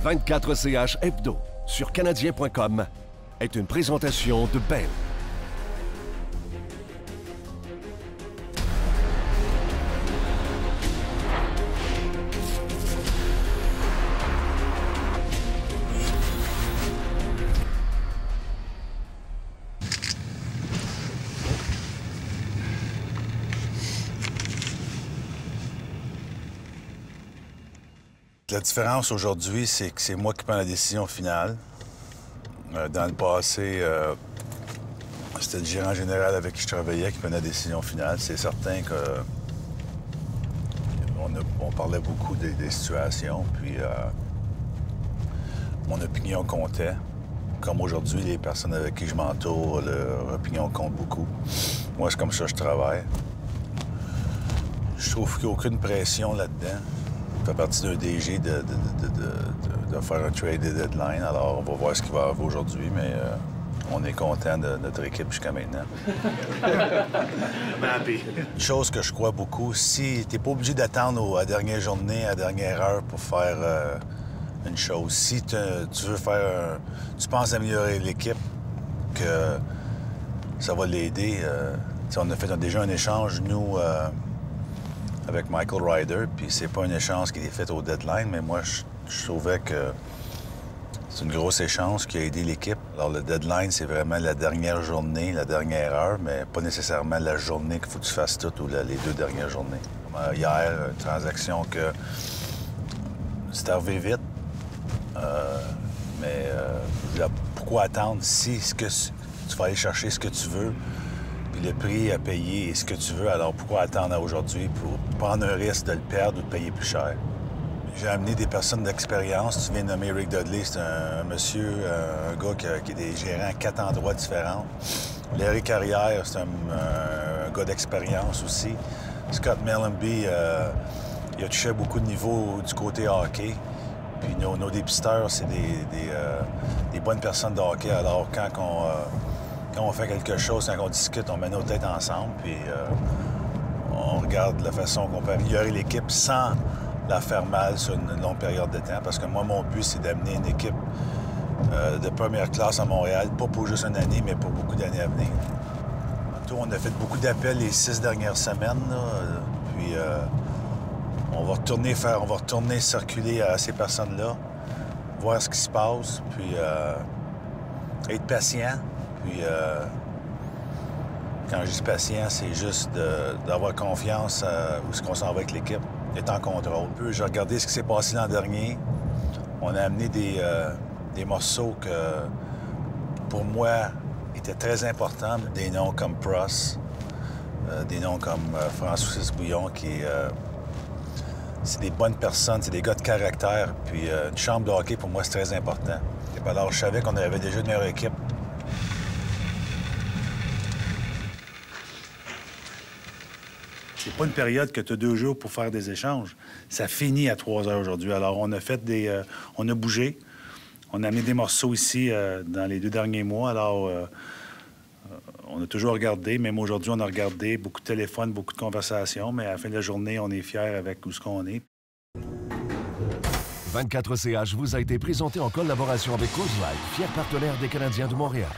24CH Hebdo sur canadien.com est une présentation de Bell. La différence aujourd'hui, c'est que c'est moi qui prends la décision finale. Dans le passé, c'était le gérant général avec qui je travaillais qui prenait la décision finale. C'est certain que on parlait beaucoup des situations, puis mon opinion comptait. Comme aujourd'hui, les personnes avec qui je m'entoure, leur opinion compte beaucoup. Moi, c'est comme ça que je travaille. Je trouve qu'il n'y a aucune pression là-dedans. Ça fait partie d'un DG de faire un trade de deadline. Alors, on va voir ce qui va arriver aujourd'hui, mais on est content de notre équipe jusqu'à maintenant. Une chose que je crois beaucoup, si t'es pas obligé d'attendre à la dernière journée, à la dernière heure pour faire une chose. Si tu veux faire tu penses améliorer l'équipe, que ça va l'aider. On a fait déjà un échange, nous, avec Michael Ryder, puis c'est pas un échange qui est fait au deadline, mais moi, je trouvais que c'est une grosse échange qui a aidé l'équipe. Alors, le deadline, c'est vraiment la dernière journée, la dernière heure, mais pas nécessairement la journée qu'il faut que tu fasses tout ou les 2 dernières journées. Hier, une transaction que c'est arrivé vite, mais pourquoi attendre si tu vas aller chercher ce que tu veux, puis le prix à payer est ce que tu veux, alors pourquoi attendre à aujourd'hui pour prendre un risque de le perdre ou de payer plus cher? J'ai amené des personnes d'expérience. Tu viens de nommer Rick Dudley, c'est un monsieur, un gars qui est gérant à 4 endroits différents. Larry Carrière, c'est un gars d'expérience aussi. Scott Mellenby, il a touché à beaucoup de niveaux du côté hockey. Puis nos dépisteurs, c'est des bonnes personnes de hockey. Alors quand on fait quelque chose, quand on discute, on met nos têtes ensemble, puis on regarde la façon qu'on peut améliorer l'équipe sans la faire mal sur une longue période de temps. Parce que moi, mon but, c'est d'amener une équipe de première classe à Montréal, pas pour juste une année, mais pour beaucoup d'années à venir. On a fait beaucoup d'appels les 6 dernières semaines, là, puis on va retourner circuler à ces personnes-là, voir ce qui se passe, puis être patient. Puis, quand je dis patient, c'est juste d'avoir confiance où est-ce qu'on s'en va avec l'équipe, d'être en contrôle. J'ai regardé ce qui s'est passé l'an dernier. On a amené des morceaux que, pour moi, étaient très importants. Des noms comme Pross, des noms comme Francis Bouillon, c'est des bonnes personnes, c'est des gars de caractère. Puis une chambre de hockey, pour moi, c'est très important. Et alors, je savais qu'on avait déjà une meilleure équipe. C'est pas une période que tu as 2 jours pour faire des échanges. Ça finit à 3 heures aujourd'hui. Alors, on a fait on a bougé. On a amené des morceaux ici dans les 2 derniers mois. Alors, on a toujours regardé. Même aujourd'hui, on a regardé. Beaucoup de téléphones, beaucoup de conversations. Mais à la fin de la journée, on est fiers avec où ce qu'on est. 24CH vous a été présenté en collaboration avec Coors Light, fier partenaire des Canadiens de Montréal.